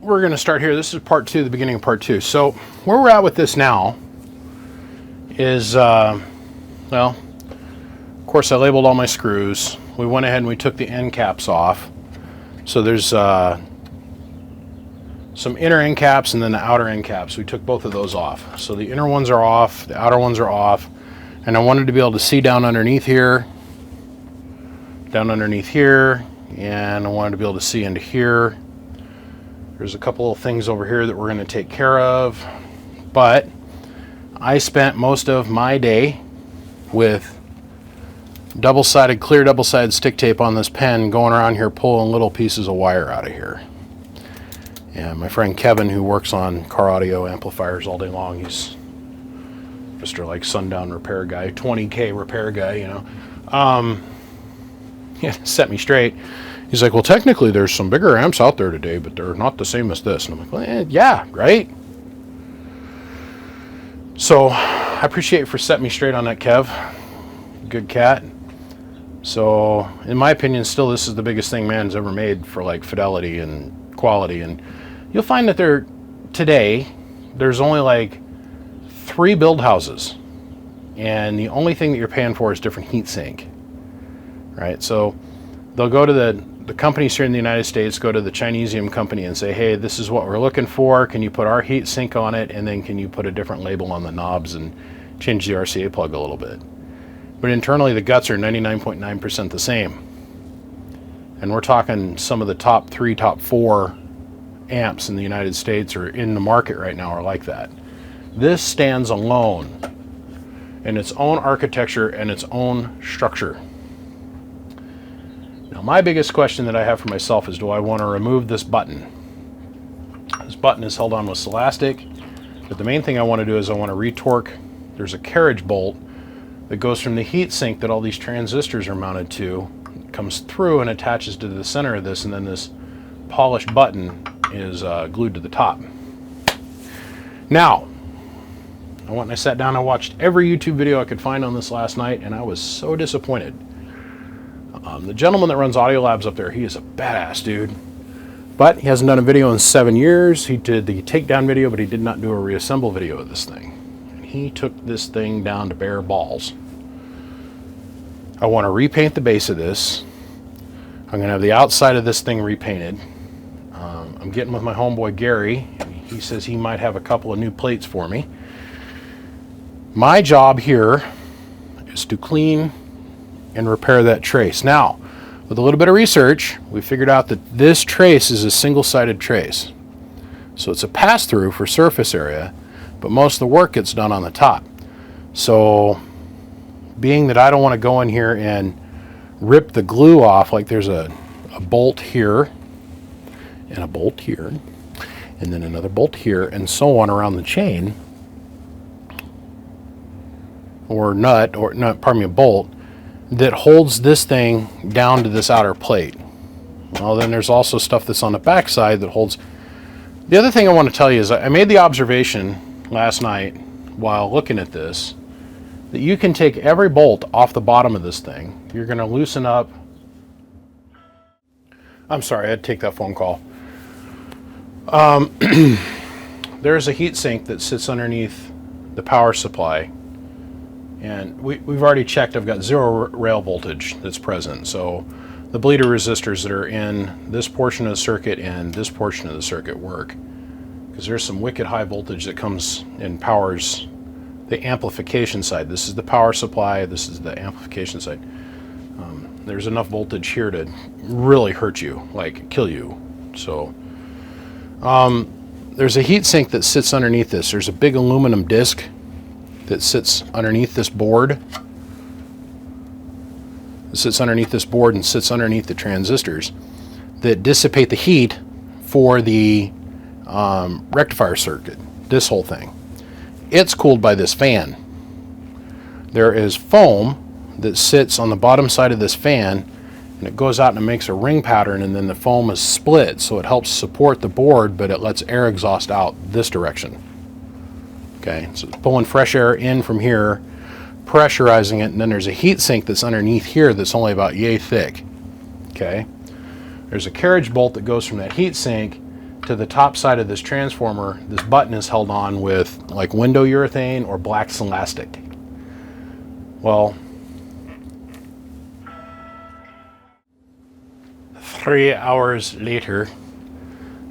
we're going to start here. This is part two, the beginning of part two. So where we're at with this now is, well, of course I labeled all my screws. We went ahead and we took the end caps off. So there's some inner end caps and then the outer end caps. We took both of those off. So the inner ones are off, the outer ones are off. And I wanted to be able to see down underneath here, and I wanted to be able to see into here. There's a couple of things over here that we're going to take care of, but I spent most of my day with clear double-sided stick tape on this pen, going around here pulling little pieces of wire out of here. And my friend Kevin, who works on car audio amplifiers all day long, he's Mr. like sundown repair guy, 20K repair guy, you know. He set me straight. He's like, well, technically there's some bigger amps out there today, but they're not the same as this. And I'm like, well, yeah, right? So I appreciate you for setting me straight on that, Kev. Good cat. So in my opinion, still this is the biggest thing man's ever made for like fidelity and quality. And you'll find that there's only like 3 build houses. And the only thing that you're paying for is different heat sink. Right? So they'll go to the companies here in the United States, go to the Chinesium company and say, hey, this is what we're looking for. Can you put our heat sink on it? And then can you put a different label on the knobs and change the RCA plug a little bit? But internally, the guts are 99.9% the same. And we're talking some of the top 3, top 4 amps in the United States or in the market right now are like that. This stands alone in its own architecture and its own structure. Now, my biggest question that I have for myself is, do I want to remove this button? This button is held on with Celastic, but the main thing I want to do is I want to retorque. There's a carriage bolt that goes from the heat sink that all these transistors are mounted to, comes through and attaches to the center of this, and then this polished button is glued to the top. Now, I went and I sat down and watched every YouTube video I could find on this last night, and I was so disappointed. The gentleman that runs Audio Labs up there, he is a badass dude, but he hasn't done a video in 7 years. He did the takedown video, but he did not do a reassemble video of this thing. And he took this thing down to bare balls. I want to repaint the base of this. I'm going to have the outside of this thing repainted. I'm getting with my homeboy Gary. He says he might have a couple of new plates for me. My job here is to clean and repair that trace. Now, with a little bit of research, we figured out that this trace is a single-sided trace. So it's a pass-through for surface area, but most of the work gets done on the top. So being that I don't want to go in here and rip the glue off, like there's a bolt here, and a bolt here, and then another bolt here, and so on around the chain, or a bolt, that holds this thing down to this outer plate. Well, then there's also stuff that's on the back side that holds. The other thing I want to tell you is I made the observation last night while looking at this that you can take every bolt off the bottom of this thing. You're going to loosen up. I'm sorry, I had to take that phone call. There's a heat sink that sits underneath the power supply. And we've already checked, I've got 0 rail voltage that's present. So the bleeder resistors that are in this portion of the circuit and this portion of the circuit work. Because there's some wicked high voltage that comes and powers the amplification side. This is the power supply, this is the amplification side. There's enough voltage here to really hurt you, like kill you. So there's a heat sink that sits underneath this. There's a big aluminum disc that sits underneath this board. It sits underneath this board and sits underneath the transistors that dissipate the heat for the rectifier circuit, this whole thing. It's cooled by this fan. There is foam that sits on the bottom side of this fan, and it goes out and it makes a ring pattern, and then the foam is split, so it helps support the board, but it lets air exhaust out this direction. Okay, so it's pulling fresh air in from here, pressurizing it, and then there's a heat sink that's underneath here that's only about yay thick. Okay, there's a carriage bolt that goes from that heat sink to the top side of this transformer, this button is held on with like window urethane or black elastic. Well, 3 hours later,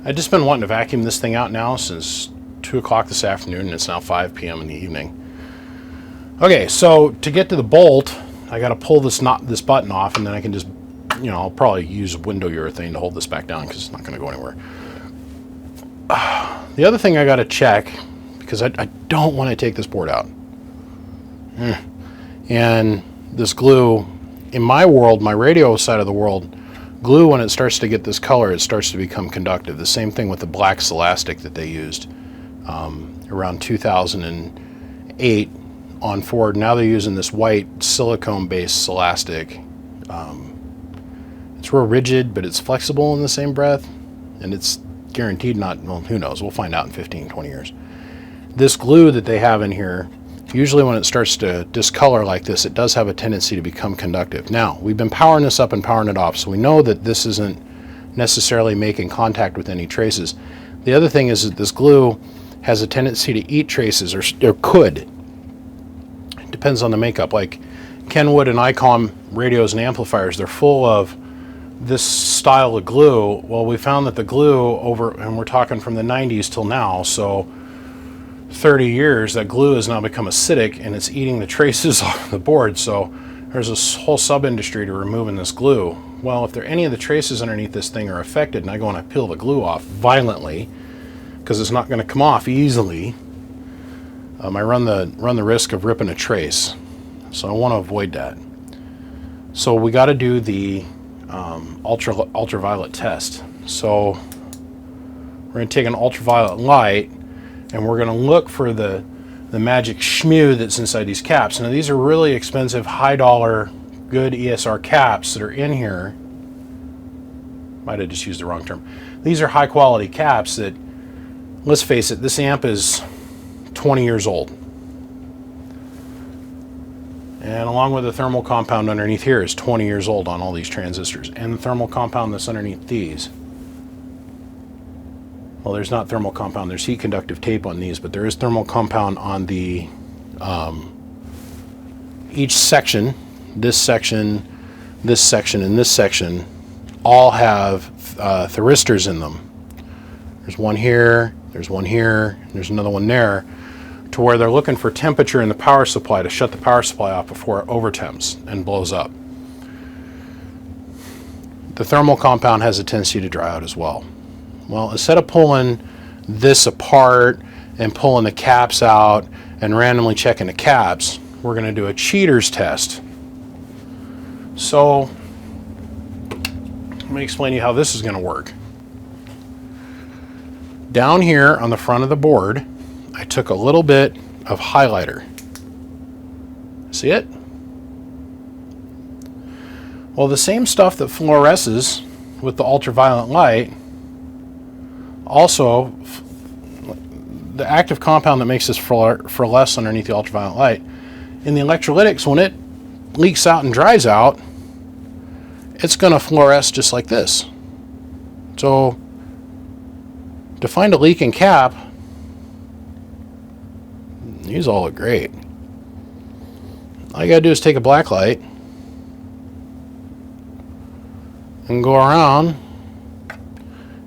I've just been wanting to vacuum this thing out now since 2 o'clock this afternoon, and it's now 5 p.m. in the evening. Okay, so to get to the bolt, I got to pull this button off, and then I can just, you know, I'll probably use window urethane to hold this back down because it's not going to go anywhere. The other thing I got to check, because I don't want to take this board out. And this glue, in my world, my radio side of the world, glue, when it starts to get this color, it starts to become conductive. The same thing with the black elastic that they used around 2008 on Ford. Now they're using this white silicone-based elastic. It's real rigid, but it's flexible in the same breath, and it's guaranteed not, well, who knows, we'll find out in 15, 20 years. This glue that they have in here, usually when it starts to discolor like this, it does have a tendency to become conductive. Now, we've been powering this up and powering it off, so we know that this isn't necessarily making contact with any traces. The other thing is that this glue has a tendency to eat traces, or could. It depends on the makeup. Like Kenwood and ICOM radios and amplifiers, they're full of this style of glue. Well, we found that the glue and we're talking from the 90s till now, so 30 years, that glue has now become acidic and it's eating the traces off the board. So there's this whole sub-industry to removing this glue. Well, if any of the traces underneath this thing are affected, and I go and I peel the glue off violently, because it's not going to come off easily, I run the risk of ripping a trace. So I want to avoid that. So we got to do the ultraviolet test. So we're going to take an ultraviolet light, and we're going to look for the magic shmew that's inside these caps. Now, these are really expensive, high dollar, good ESR caps that are in here. Might have just used the wrong term. These are high quality caps that, let's face it, this amp is 20 years old. And along with the thermal compound underneath here is 20 years old on all these transistors. And the thermal compound that's underneath these. Well, there's not thermal compound, there's heat conductive tape on these, but there is thermal compound on the each section. This section, this section, and this section all have thyristors in them. There's one here, there's one here, and there's another one there, to where they're looking for temperature in the power supply to shut the power supply off before it overtemps and blows up. The thermal compound has a tendency to dry out as well. Well, instead of pulling this apart and pulling the caps out and randomly checking the caps, we're going to do a cheater's test. So let me explain to you how this is going to work. Down here on the front of the board, I took a little bit of highlighter. See it? Well, the same stuff that fluoresces with the ultraviolet light, also the active compound that makes this fluoresce underneath the ultraviolet light, in the electrolytics, when it leaks out and dries out, it's going to fluoresce just like this. So to find a leaking cap, these all look great. All you gotta do is take a black light and go around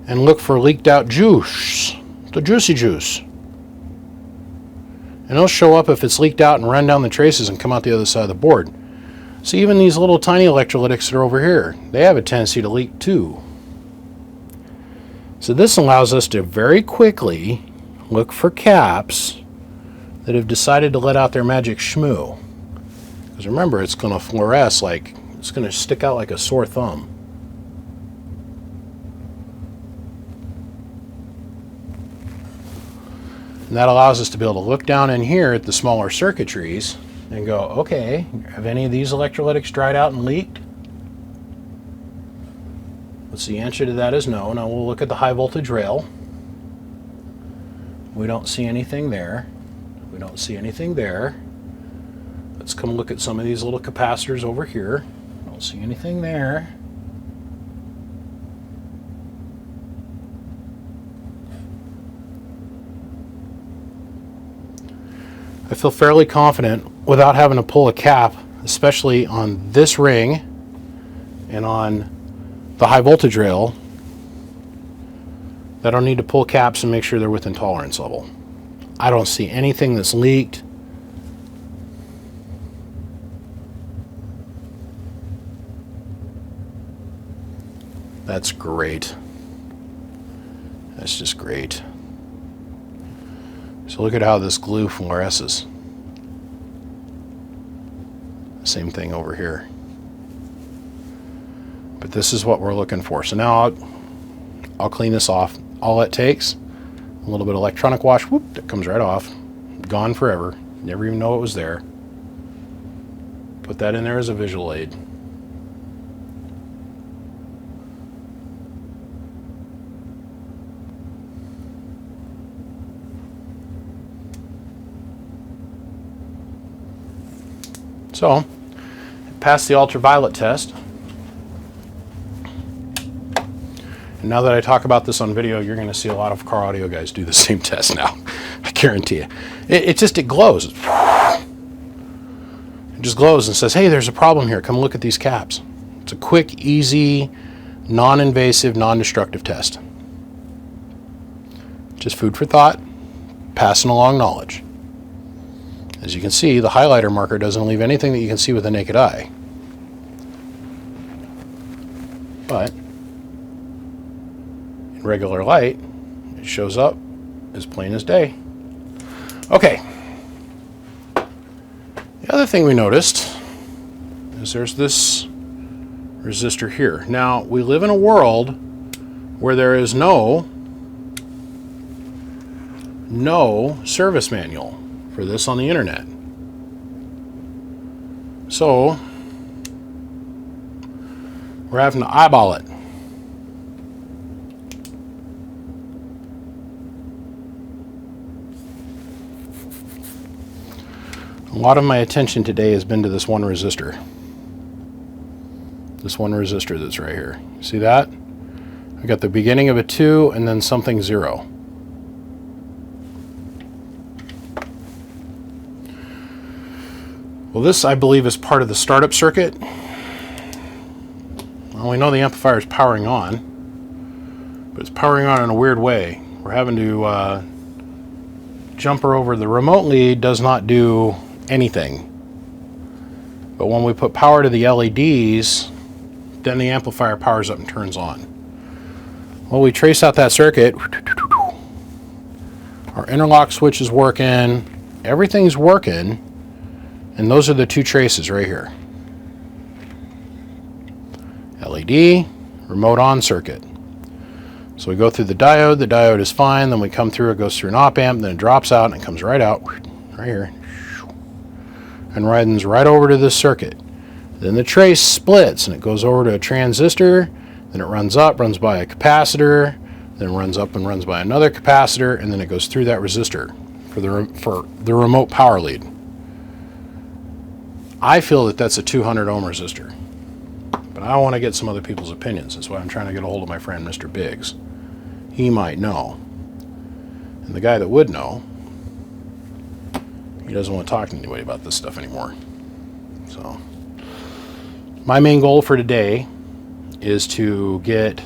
and look for leaked out juice, the juicy juice. And it'll show up if it's leaked out and run down the traces and come out the other side of the board. So even these little tiny electrolytics that are over here, they have a tendency to leak too. So this allows us to very quickly look for caps that have decided to let out their magic shmoo. Because remember, it's going to fluoresce like, it's going to stick out like a sore thumb. And that allows us to be able to look down in here at the smaller circuitries and go, okay, have any of these electrolytics dried out and leaked? Let's see, the answer to that is no. Now we'll look at the high voltage rail. We don't see anything there. We don't see anything there. Let's come look at some of these little capacitors over here. Don't see anything there. I feel fairly confident without having to pull a cap, especially on this ring and on the high voltage rail, that I don't need to pull caps and make sure they're within tolerance level. I don't see anything that's leaked. That's great. That's just great. So look at how this glue fluoresces. Same thing over here. But this is what we're looking for. So now I'll clean this off. All it takes, a little bit of electronic wash, whoop, that comes right off. Gone forever. Never even know it was there. Put that in there as a visual aid. So, passed the ultraviolet test. And now that I talk about this on video, you're going to see a lot of car audio guys do the same test now. I guarantee you. It glows. It just glows and says, hey, there's a problem here. Come look at these caps. It's a quick, easy, non-invasive, non-destructive test. Just food for thought, passing along knowledge. As you can see, the highlighter marker doesn't leave anything that you can see with the naked eye. But in regular light, it shows up as plain as day. Okay. The other thing we noticed is there's this resistor here. Now, we live in a world where there is no service manual for this on the internet. So we're having to eyeball it. A lot of my attention today has been to this one resistor. This one resistor that's right here. See that? I got the beginning of a 2 and then something 0. Well, this, I believe, is part of the startup circuit. Well, we know the amplifier is powering on, but it's powering on in a weird way. We're having to jump her over. The remote lead does not do anything. But when we put power to the LEDs, then the amplifier powers up and turns on. Well, we trace out that circuit. Our interlock switch is working. Everything's working. And those are the two traces right here. LED, remote on circuit. So we go through the diode is fine, then we come through, it goes through an op amp, then it drops out and it comes right out, right here, and runs right over to this circuit. Then the trace splits and it goes over to a transistor, then it runs up, runs by a capacitor, then runs up and runs by another capacitor, and then it goes through that resistor for the remote power lead. I feel that that's a 200 ohm resistor, but I want to get some other people's opinions. That's why I'm trying to get a hold of my friend Mr. Biggs. He might know. And the guy that would know, he doesn't want to talk to anybody about this stuff anymore. So, my main goal for today is to get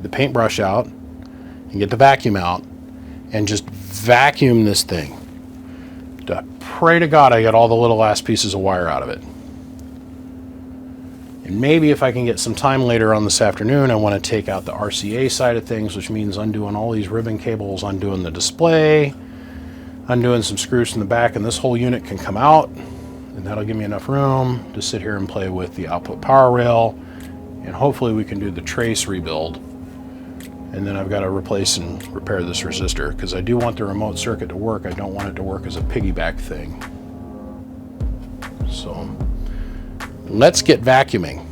the paintbrush out and get the vacuum out and just vacuum this thing. Pray to God I get all the little last pieces of wire out of it. And maybe if I can get some time later on this afternoon, I want to take out the RCA side of things, which means undoing all these ribbon cables, undoing the display, undoing some screws from the back, and this whole unit can come out, and that'll give me enough room to sit here and play with the output power rail, and hopefully we can do the trace rebuild. And then I've got to replace and repair this resistor because I do want the remote circuit to work. I don't want it to work as a piggyback thing. So let's get vacuuming.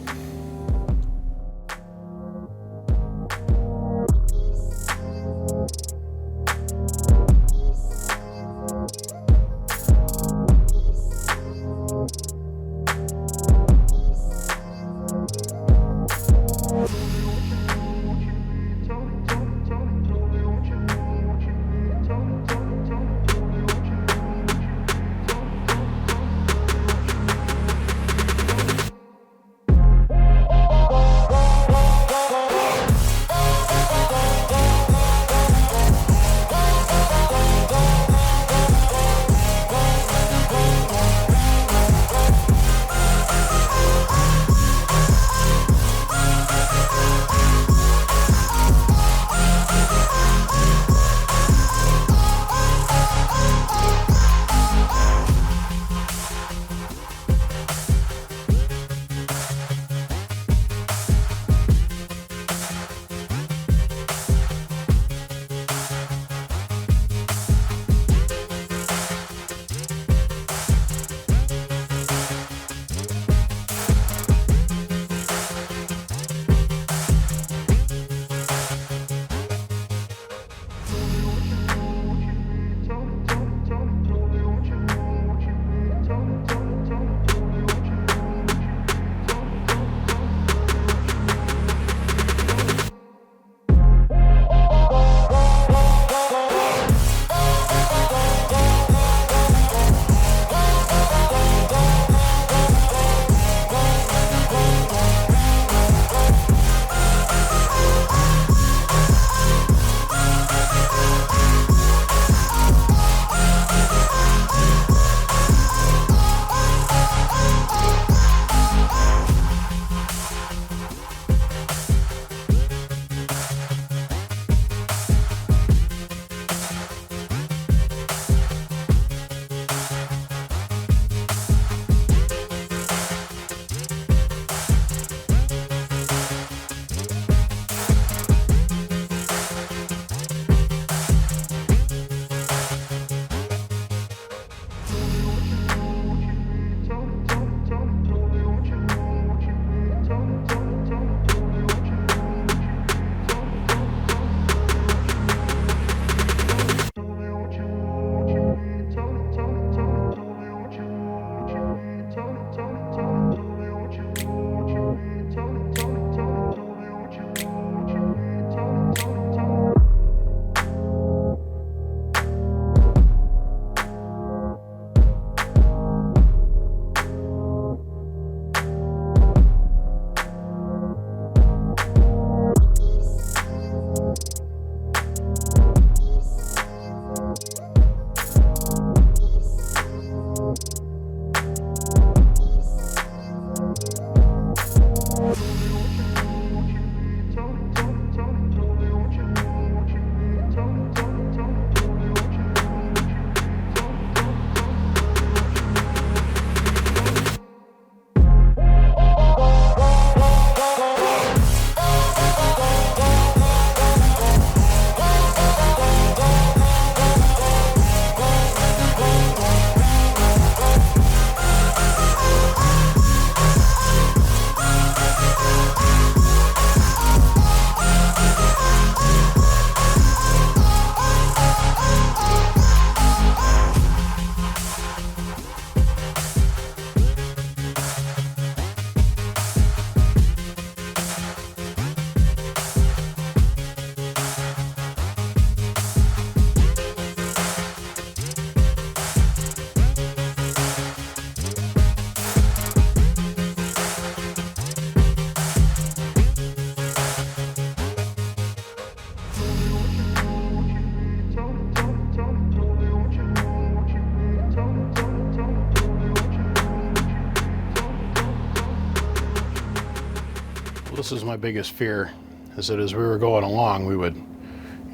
This is my biggest fear, is that as we were going along, we would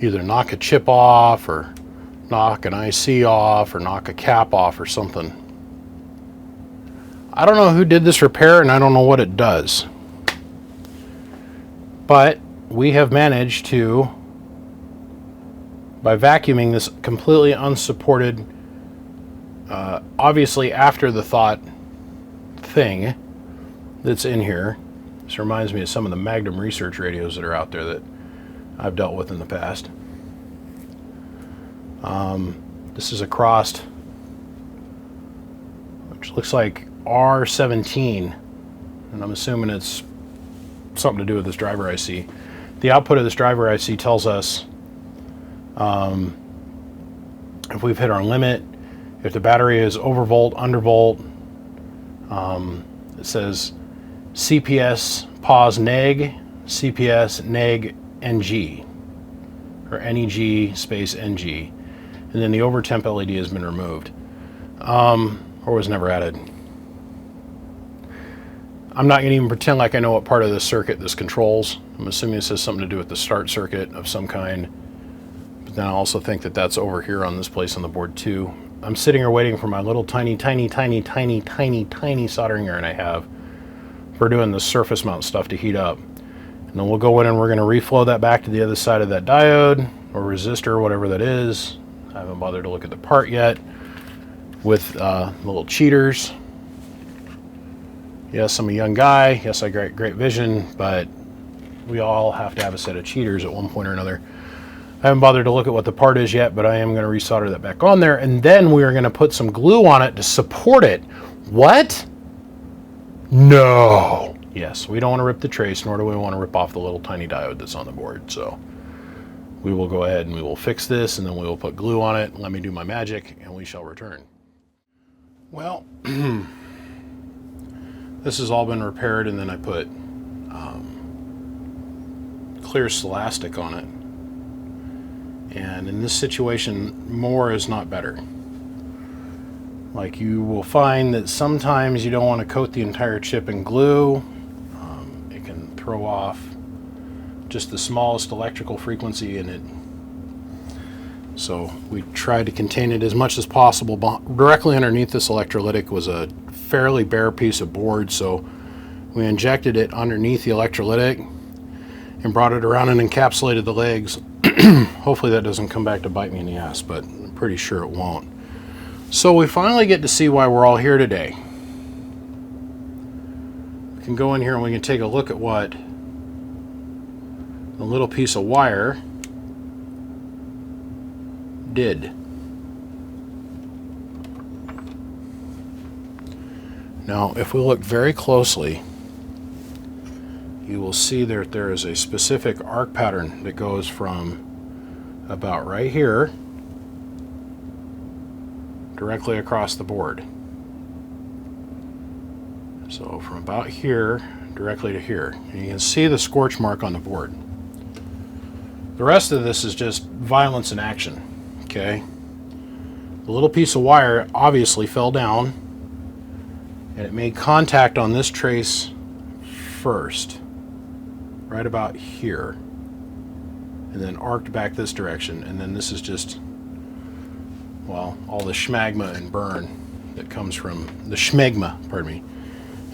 either knock a chip off or knock an IC off or knock a cap off or something. I don't know who did this repair, and I don't know what it does. But we have managed to, by vacuuming this completely unsupported, obviously after the thought thing that's in here. This reminds me of some of the Magnum research radios that are out there that I've dealt with in the past. This is a crossed, which looks like R17, and I'm assuming it's something to do with this driver IC. The output of this driver IC tells us if we've hit our limit, if the battery is overvolt, undervolt. It says CPS pause neg, CPS neg NG, or NEG space NG, and then the overtemp LED has been removed, or was never added. I'm not going to even pretend like I know what part of this circuit this controls. I'm assuming this has something to do with the start circuit of some kind, but then I also think that that's over here on this place on the board too. I'm sitting here waiting for my little tiny soldering iron I have for doing the surface mount stuff to heat up. And then we'll go in and we're going to reflow that back to the other side of that diode or resistor, whatever that is. I haven't bothered to look at the part yet, with little cheaters. Yes, I'm a young guy. Yes, I got great vision, but we all have to have a set of cheaters at one point or another. I haven't bothered to look at what the part is yet, but I am going to resolder that back on there, and then we are going to put some glue on it to support it. What? No. Yes, we don't want to rip the trace, nor do we want to rip off the little tiny diode that's on the board. So we will go ahead and we will fix this, and then we will put glue on it. Let me do my magic, and we shall return. Well, this has all been repaired, and then I put clear Celastic on it. And in this situation, more is not better. Like, you will find that sometimes you don't want to coat the entire chip in glue. It can throw off just the smallest electrical frequency in it. So we tried to contain it as much as possible. Directly underneath this electrolytic was a fairly bare piece of board, so we injected it underneath the electrolytic and brought it around and encapsulated the legs. Hopefully that doesn't come back to bite me in the ass, but I'm pretty sure it won't. So we finally get to see why we're all here today. We can go in here and we can take a look at what the little piece of wire did. Now, if we look very closely, you will see that there is a specific arc pattern that goes from about right here directly across the board. So from about here directly to here. And you can see the scorch mark on the board. The rest of this is just violence in action. Okay? The little piece of wire obviously fell down, and it made contact on this trace first, right about here, and then arced back this direction, and then this is just, well, all the schmagma and burn that comes from the schmegma, pardon me,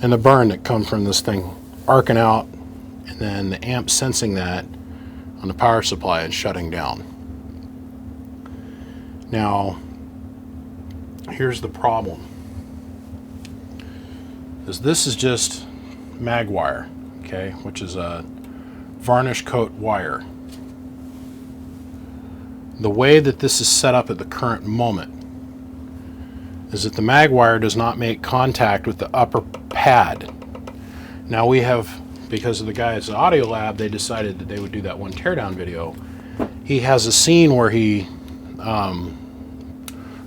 and the burn that comes from this thing arcing out, and then the amp sensing that on the power supply and shutting down. Now, here's the problem. This is just mag wire, okay, which is a varnish coat wire. The way that this is set up at the current moment is that the mag wire does not make contact with the upper pad. Now we have, because of the guys at Audio Lab, they decided that they would do that one teardown video. He has a scene where he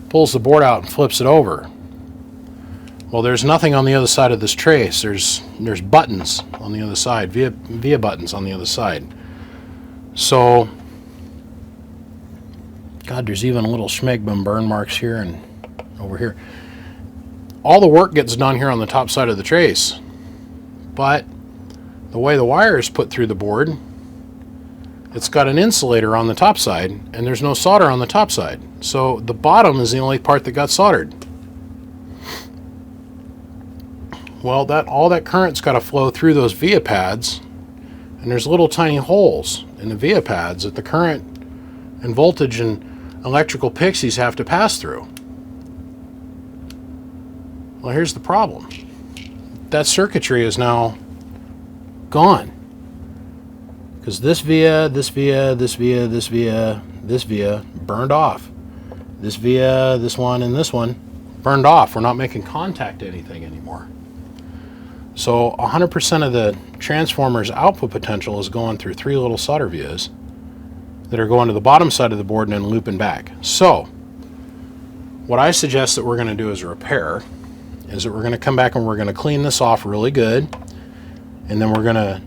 pulls the board out and flips it over. Well, there's nothing on the other side of this trace. There's buttons on the other side, via buttons on the other side. So, God, there's even little schmegma burn marks here and over here. All the work gets done here on the top side of the trace, but the way the wire is put through the board, it's got an insulator on the top side, and there's no solder on the top side. So the bottom is the only part that got soldered. Well, all that current's got to flow through those via pads, and there's little tiny holes in the via pads that the current and voltage and electrical pixies have to pass through. Well, here's the problem. That circuitry is now gone. Because this via burned off. This via, this one, and this one burned off. We're not making contact to anything anymore. So 100% of the transformer's output potential is going through 3 little solder vias that are going to the bottom side of the board and then looping back. So what I suggest that we're going to do as a repair is that we're going to come back and we're going to clean this off really good, and then we're going to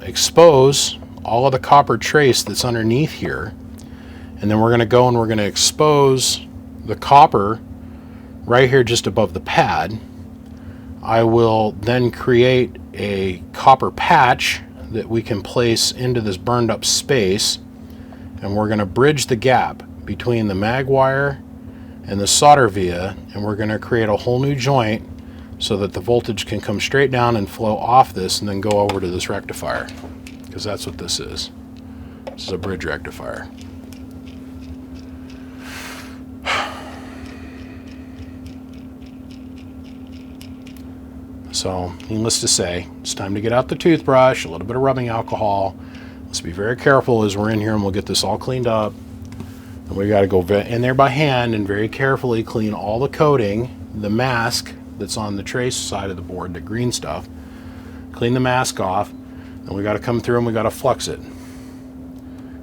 expose all of the copper trace that's underneath here, and then we're going to go and we're going to expose the copper right here just above the pad. I will then create a copper patch that we can place into this burned up space, and we're going to bridge the gap between the mag wire and the solder via, and we're going to create a whole new joint so that the voltage can come straight down and flow off this and then go over to this rectifier, because that's what this is. This is a bridge rectifier. So, needless to say, it's time to get out the toothbrush, a little bit of rubbing alcohol. Let's be very careful as we're in here, and we'll get this all cleaned up. And we got to go in there by hand and very carefully clean all the coating, the mask that's on the trace side of the board, the green stuff. Clean the mask off, and we got to come through and we got to flux it.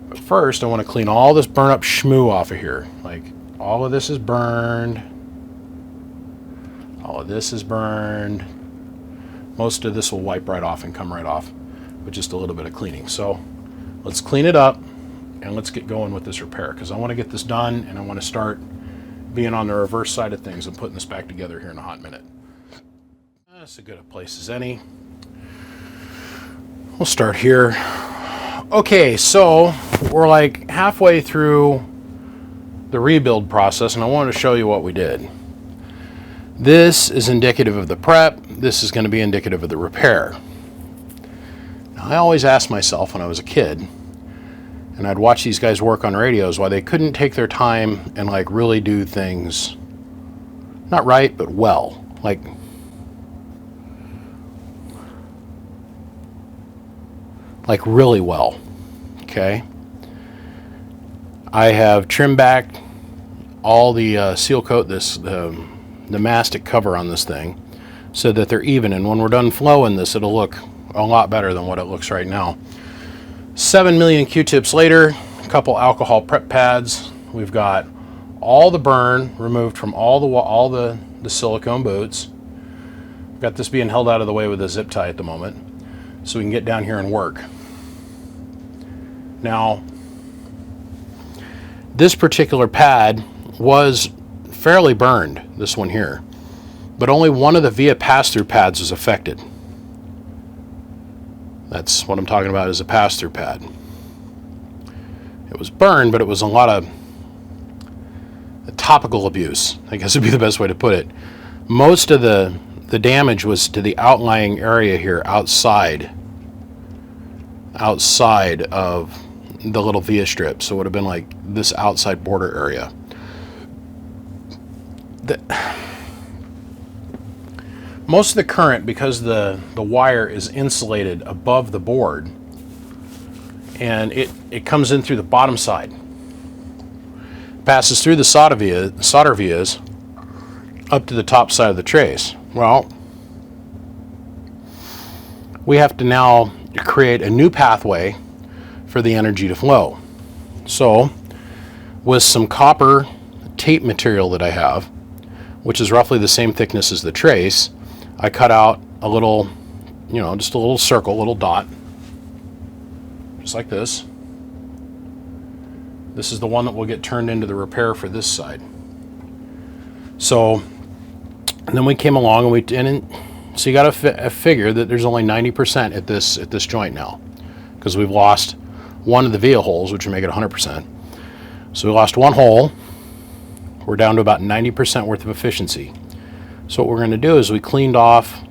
But first, I want to clean all this burn up schmoo off of here. Like, all of this is burned. All of this is burned. Most of this will wipe right off and come right off with just a little bit of cleaning. So let's clean it up and let's get going with this repair, because I want to get this done and I want to start being on the reverse side of things and putting this back together here in a hot minute. That's as good a place as any. We'll start here. Okay, so we're like halfway through the rebuild process, and I wanted to show you what we did. This is indicative of the prep. This is going to be indicative of the repair. Now, I always asked myself when I was a kid, and I'd watch these guys work on radios, why they couldn't take their time and like really do things not right, but well. Like really well. Okay. I have trimmed back all the seal coat, the mastic cover on this thing, so that they're even, and when we're done flowing this, it'll look a lot better than what it looks right now. 7 million Q-tips later, a couple alcohol prep pads. We've got all the burn removed from all the silicone boots. Got this being held out of the way with a zip tie at the moment, so we can get down here and work. Now, this particular pad was fairly burned, this one here, but only one of the via pass-through pads was affected. That's what I'm talking about, is a pass-through pad. It was burned, but it was a lot of topical abuse, I guess would be the best way to put it. Most of the damage was to the outlying area here outside of the little via strip, so it would have been like this outside border area. Most of the current, because the wire is insulated above the board, and it comes in through the bottom side, passes through the solder vias up to the top side of the trace. Well, we have to now create a new pathway for the energy to flow. So with some copper tape material that I have, which is roughly the same thickness as the trace, I cut out a little, just a little circle, little dot, just like this. This is the one that will get turned into the repair for this side. So, and then we came along and So you got to figure that there's only 90% at this joint now, because we've lost one of the via holes, which would make it 100%. So we lost one hole. We're down to about 90% worth of efficiency. So what we're going to do is we cleaned off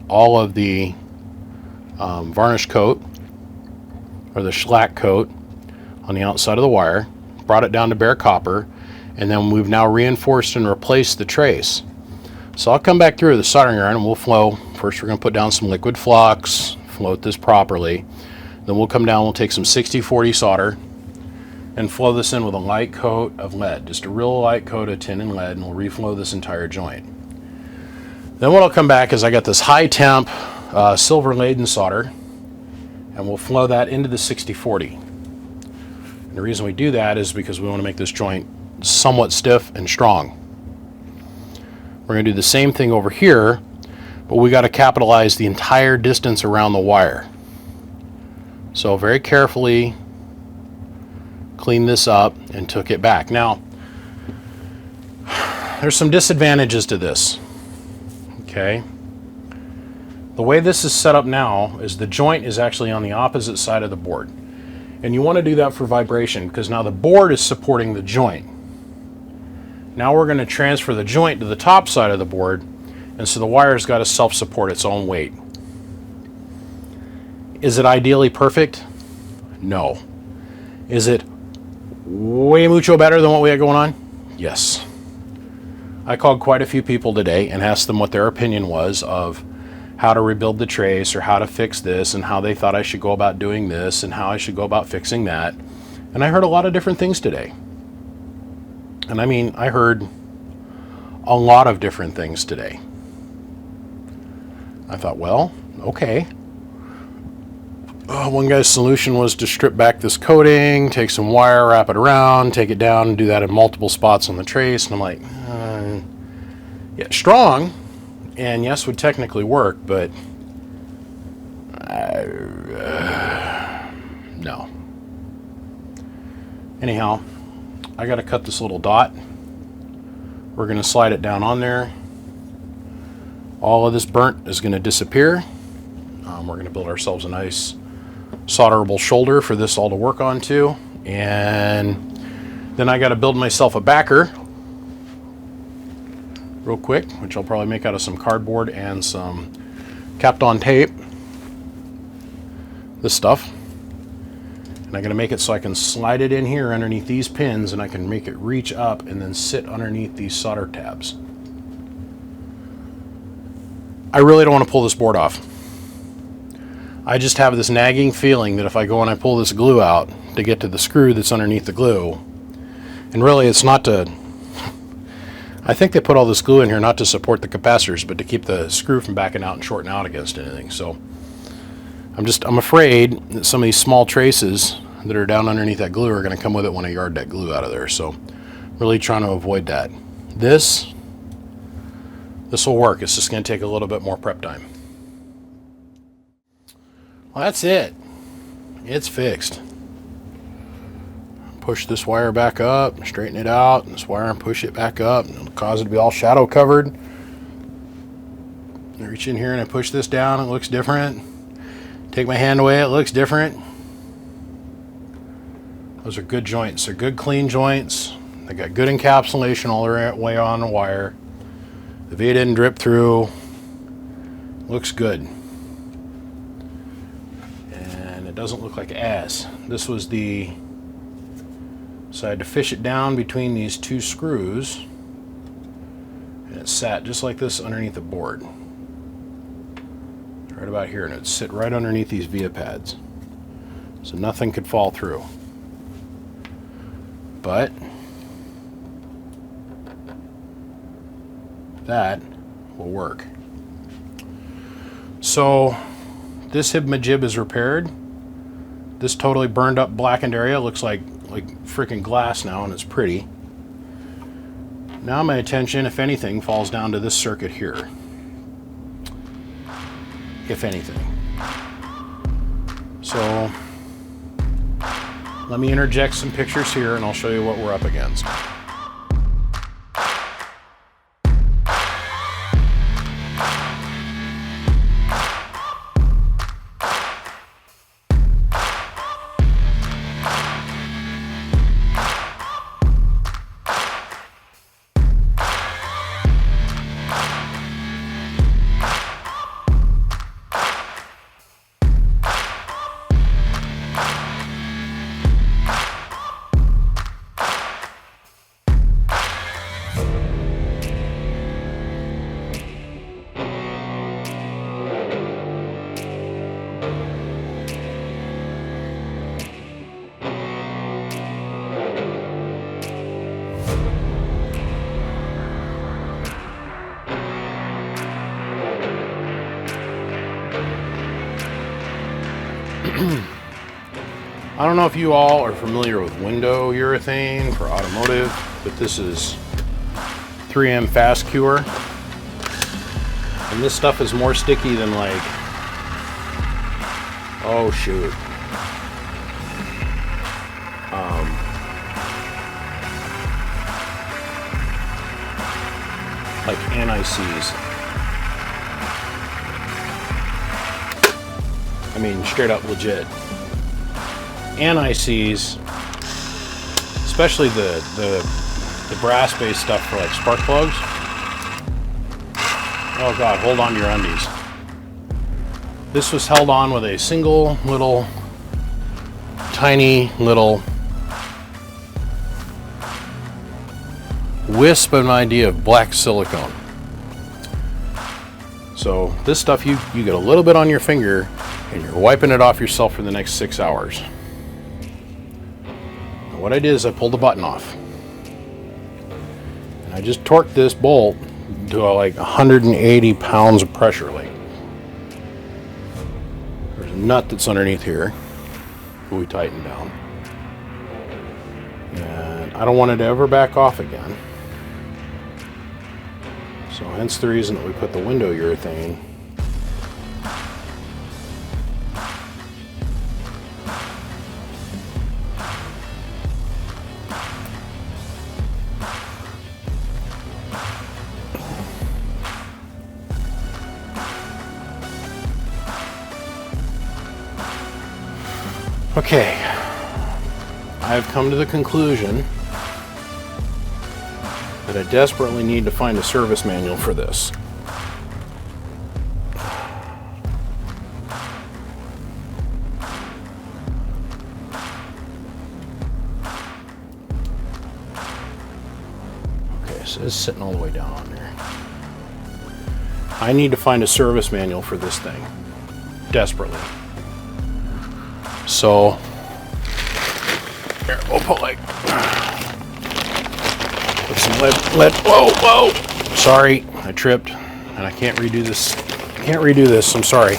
all of the varnish coat, or the shellac coat, on the outside of the wire, brought it down to bare copper, and then we've now reinforced and replaced the trace. So I'll come back through with the soldering iron and we'll flow. First we're going to put down some liquid flux, float this properly. Then we'll come down, we'll take some 60-40 solder and flow this in with a light coat of lead, just a real light coat of tin and lead, and we'll reflow this entire joint. Then what will come back is I got this high temp silver laden solder, and we'll flow that into the 60-40. And the reason we do that is because we want to make this joint somewhat stiff and strong. We're going to do the same thing over here, but we got to capitalize the entire distance around the wire. So very carefully clean this up and took it back. Now, there's some disadvantages to this. Okay. The way this is set up now is the joint is actually on the opposite side of the board. And you want to do that for vibration, because now the board is supporting the joint. Now we're going to transfer the joint to the top side of the board, and so the wire's got to self-support its own weight. Is it ideally perfect? No. Is it way mucho better than what we had going on? Yes. I called quite a few people today and asked them what their opinion was of how to rebuild the trace, or how to fix this, and how they thought I should go about doing this, and how I should go about fixing that. And I heard a lot of different things today. And I mean, I heard a lot of different things today. I thought, well, okay. One guy's solution was to strip back this coating, take some wire, wrap it around, take it down, and do that in multiple spots on the trace. And I'm like, yeah, strong, and yes, would technically work, but no. Anyhow, I got to cut this little dot. We're going to slide it down on there. All of this burnt is going to disappear. We're going to build ourselves a nice solderable shoulder for this all to work onto. And then I got to build myself a backer real quick, which I'll probably make out of some cardboard and some Kapton tape. This stuff. And I'm going to make it so I can slide it in here underneath these pins, and I can make it reach up and then sit underneath these solder tabs. I really don't want to pull this board off. I just have this nagging feeling that if I go and I pull this glue out to get to the screw that's underneath the glue, and really it's not to, I think they put all this glue in here not to support the capacitors, but to keep the screw from backing out and shorting out against anything. So I'm afraid that some of these small traces that are down underneath that glue are going to come with it when I yard that glue out of there. So really trying to avoid that. This will work. It's just going to take a little bit more prep time. Well, that's it. It's fixed. Push this wire back up, straighten it out, this wire, and push it back up, and it'll cause it to be all shadow covered. I reach in here and I push this down, it looks different. Take my hand away, it looks different. Those are good joints. They're good, clean joints. They got good encapsulation all the way on the wire. The V didn't drip through. Looks good. And it doesn't look like ass. This was the... So I had to fish it down between these two screws. And it sat just like this underneath the board. Right about here. And it'd sit right underneath these via pads. So nothing could fall through. But that will work. So this hib-majib is repaired. This totally burned up blackened area looks like freaking glass now, and it's pretty. Now my attention, if anything, falls down to this circuit here. If anything. So let me interject some pictures here and I'll show you what we're up against. I don't know if you all are familiar with window urethane for automotive, but this is 3M Fast Cure. And this stuff is more sticky than like, oh shoot. Like anti-seize. I mean, straight up legit. Anti-seize, especially the brass-based stuff for like spark plugs. Oh God, hold on to your undies. This was held on with a single little, tiny little wisp of an idea of black silicone. So this stuff, you get a little bit on your finger and you're wiping it off yourself for the next 6 hours. And what I did is I pulled the button off. And I just torqued this bolt to like 180 pounds of pressure. Like, there's a nut that's underneath here that we tighten down. And I don't want it to ever back off again. So hence the reason that we put the window urethane Okay, I've come to the conclusion that I desperately need to find a service manual for this. Okay, so it's sitting all the way down on there. I need to find a service manual for this thing, desperately. So, here, we'll put like, put some lead, whoa, sorry, I tripped, and I can't redo this, I'm sorry.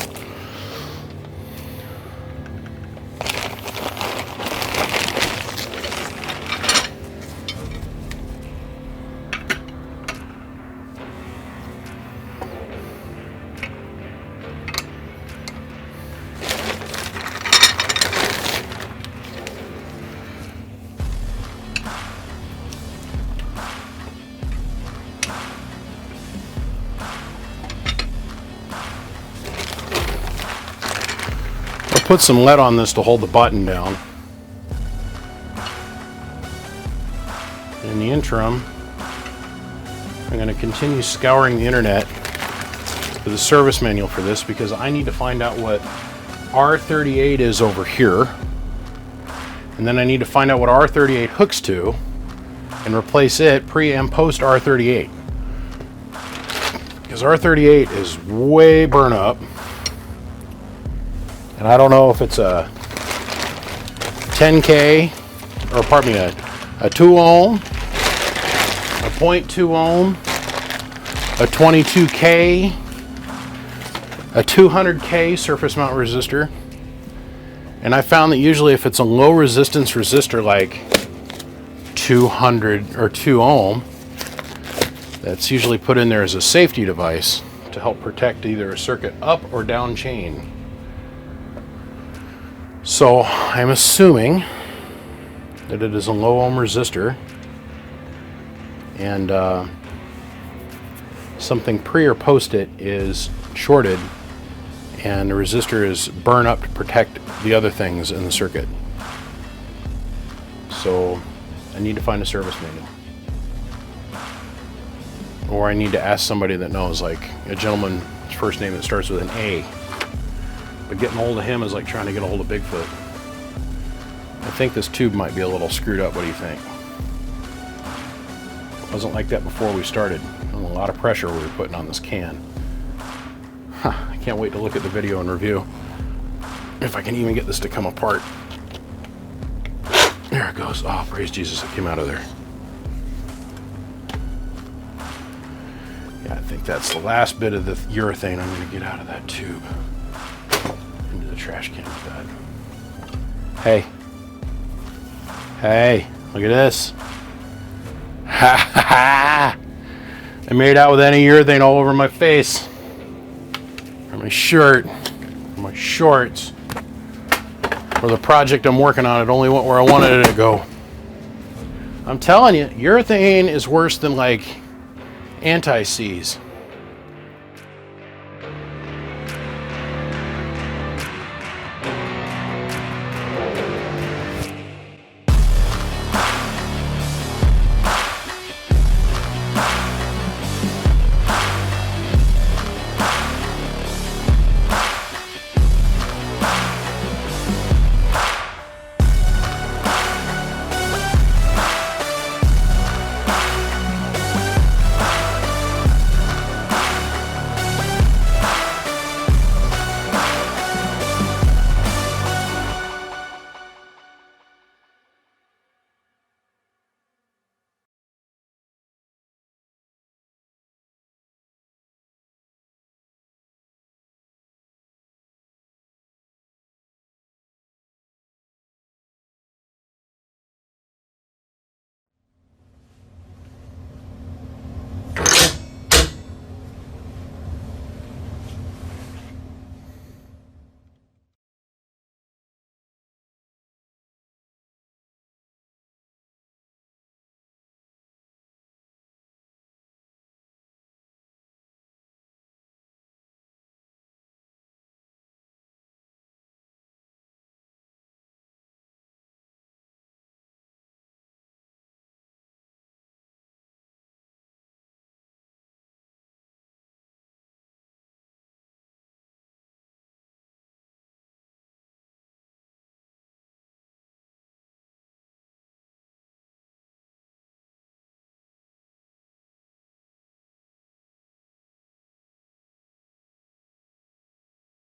Put some lead on this to hold the button down. In the interim, I'm going to continue scouring the internet for the service manual for this, because I need to find out what R38 is over here, and then I need to find out what R38 hooks to and replace it pre and post R38, because R38 is way burn up. And I don't know if it's a 10K, or pardon me, a 2 ohm, a 0.2 ohm, a 22K, a 200K surface mount resistor. And I found that usually if it's a low resistance resistor like 200 or 2 ohm, that's usually put in there as a safety device to help protect either a circuit up or down chain. So I'm assuming that it is a low ohm resistor, and something pre or post it is shorted, and the resistor is burned up to protect the other things in the circuit. So I need to find a service manual, or I need to ask somebody that knows, like a gentleman's first name that starts with an A. But getting a hold of him is like trying to get a hold of Bigfoot. I think this tube might be a little screwed up. What do you think? It wasn't like that before we started. A lot of pressure we were putting on this can. I can't wait to look at the video and review if I can even get this to come apart. There it goes. Oh, praise Jesus, it came out of there. think that's the last bit of the urethane I'm going to get out of that tube into the trash can with that. Hey. Hey, look at this. Ha ha ha! I made out with any urethane all over my face. Or my shirt. Or my shorts. For the project I'm working on, it only went where I wanted it to go. I'm telling you, urethane is worse than like anti-seize.